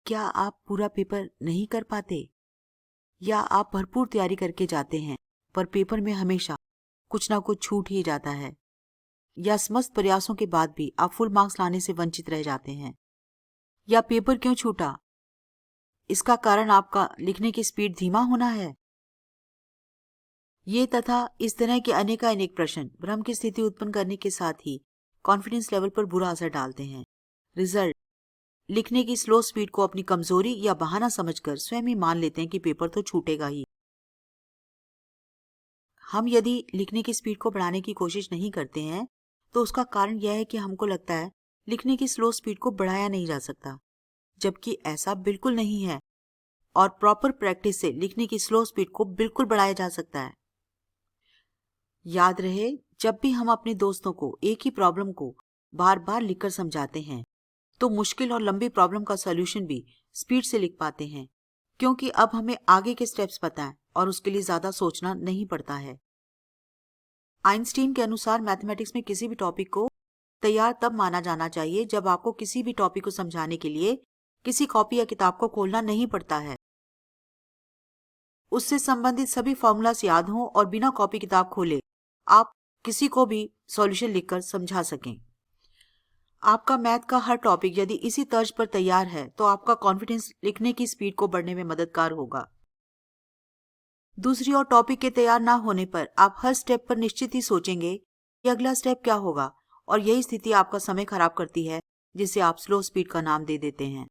क्या आप पूरा पेपर नहीं कर पाते, या आप भरपूर तैयारी करके जाते हैं पर पेपर में हमेशा कुछ ना कुछ छूट ही जाता है, या समस्त प्रयासों के बाद भी आप फुल मार्क्स लाने से वंचित रह जाते हैं? या पेपर क्यों छूटा, इसका कारण आपका लिखने की स्पीड धीमा होना है? ये तथा इस तरह के अनेकानेक प्रश्न भ्रम की स्थिति उत्पन्न करने के साथ ही कॉन्फिडेंस लेवल पर बुरा असर डालते हैं। रिजल्ट: लिखने की स्लो स्पीड को अपनी कमजोरी या बहाना समझकर स्वयं ही मान लेते हैं कि पेपर तो छूटेगा ही। हम यदि लिखने की स्पीड को बढ़ाने की कोशिश नहीं करते हैं तो उसका कारण यह है कि हमको लगता है लिखने की स्लो स्पीड को बढ़ाया नहीं जा सकता, जबकि ऐसा बिल्कुल नहीं है और प्रॉपर प्रैक्टिस से लिखने की स्लो स्पीड को बिल्कुल बढ़ाया जा सकता है। याद रहे, जब भी हम अपने दोस्तों को एक ही प्रॉब्लम को बार बार लिखकर समझाते हैं तो मुश्किल और लंबी प्रॉब्लम का सॉल्यूशन भी स्पीड से लिख पाते हैं, क्योंकि अब हमें आगे के स्टेप्स पता है और उसके लिए ज्यादा सोचना नहीं पड़ता है। आइंस्टीन के अनुसार मैथमेटिक्स में किसी भी टॉपिक को तैयार तब माना जाना चाहिए जब आपको किसी भी टॉपिक को समझाने के लिए किसी कॉपी या किताब को खोलना नहीं पड़ता है, उससे संबंधित सभी फॉर्मूलास याद हों और बिना कॉपी किताब खोले आप किसी को भी सॉल्यूशन लिखकर समझा सकें। आपका मैथ का हर टॉपिक यदि इसी तर्ज पर तैयार है तो आपका कॉन्फिडेंस लिखने की स्पीड को बढ़ने में मददगार होगा। दूसरी ओर टॉपिक के तैयार ना होने पर आप हर स्टेप पर निश्चित ही सोचेंगे कि अगला स्टेप क्या होगा, और यही स्थिति आपका समय खराब करती है, जिसे आप स्लो स्पीड का नाम दे देते हैं।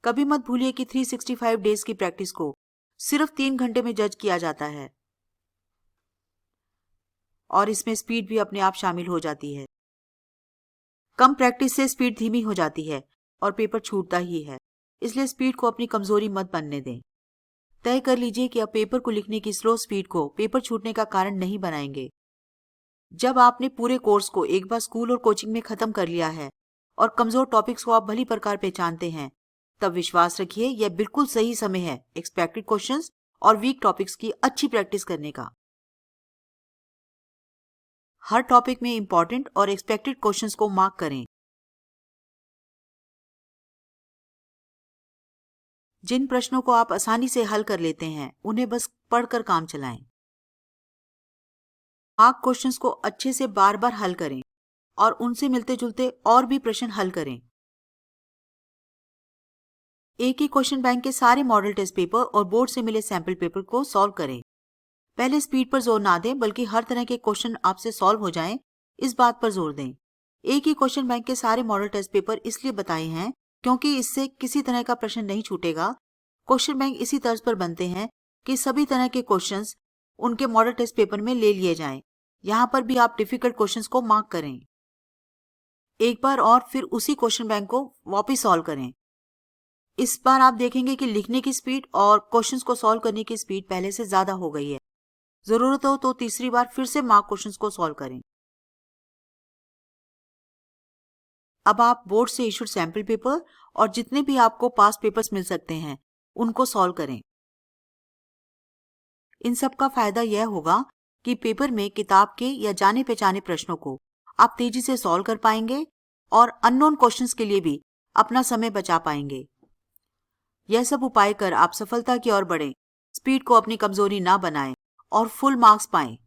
कभी मत भूलिए कि 365 डेज की प्रैक्टिस को सिर्फ 3 घंटे में जज किया जाता है और इसमें स्पीड भी अपने आप शामिल हो जाती है। कम प्रैक्टिस से स्पीड धीमी हो जाती है और पेपर छूटता ही है, इसलिए स्पीड को अपनी कमजोरी मत बनने दें। तय कर लीजिए कि आप पेपर को लिखने की स्लो स्पीड को पेपर छूटने का कारण नहीं बनाएंगे। जब आपने पूरे कोर्स को एक बार स्कूल और कोचिंग में खत्म कर लिया है और कमजोर टॉपिक्स को आप भली प्रकार पहचानते हैं, तब विश्वास रखिए यह बिल्कुल सही समय है एक्सपेक्टेड क्वेश्चंस और वीक टॉपिक्स की अच्छी प्रैक्टिस करने का। हर टॉपिक में इंपॉर्टेंट और एक्सपेक्टेड क्वेश्चंस को मार्क करें। जिन प्रश्नों को आप आसानी से हल कर लेते हैं उन्हें बस पढ़कर काम चलाएं। मार्क क्वेश्चंस को अच्छे से बार बार हल करें और उनसे मिलते जुलते और भी प्रश्न हल करें। एक ही क्वेश्चन बैंक के सारे मॉडल टेस्ट पेपर और बोर्ड से मिले सैंपल पेपर को सॉल्व करें। पहले स्पीड पर जोर ना दें, बल्कि हर तरह के क्वेश्चन आपसे सॉल्व हो जाएं, इस बात पर जोर दें। एक ही क्वेश्चन बैंक के सारे मॉडल टेस्ट पेपर इसलिए बताए हैं क्योंकि इससे किसी तरह का प्रश्न नहीं छूटेगा। क्वेश्चन बैंक इसी तर्ज पर बनते हैं कि सभी तरह के क्वेश्चंस उनके मॉडल टेस्ट पेपर में ले लिए जाएं। यहाँ पर भी आप डिफिकल्ट क्वेश्चंस को मार्क करें। एक बार और फिर उसी क्वेश्चन बैंक को वापस सॉल्व करें। इस बार आप देखेंगे कि लिखने की स्पीड और क्वेश्चंस को सॉल्व करने की स्पीड पहले से ज्यादा हो गई है। जरूरत हो तो तीसरी बार फिर से मार्क क्वेश्चंस को सॉल्व करें। अब आप बोर्ड से इशूड सैंपल पेपर और जितने भी आपको पास पेपर्स मिल सकते हैं उनको सॉल्व करें। इन सब का फायदा यह होगा कि पेपर में किताब के या जाने पहचाने प्रश्नों को आप तेजी से सॉल्व कर पाएंगे और अननोन क्वेश्चंस के लिए भी अपना समय बचा पाएंगे। यह सब उपाय कर आप सफलता की ओर बढ़ें, स्पीड को अपनी कमजोरी ना बनाएं और फुल मार्क्स पाएं।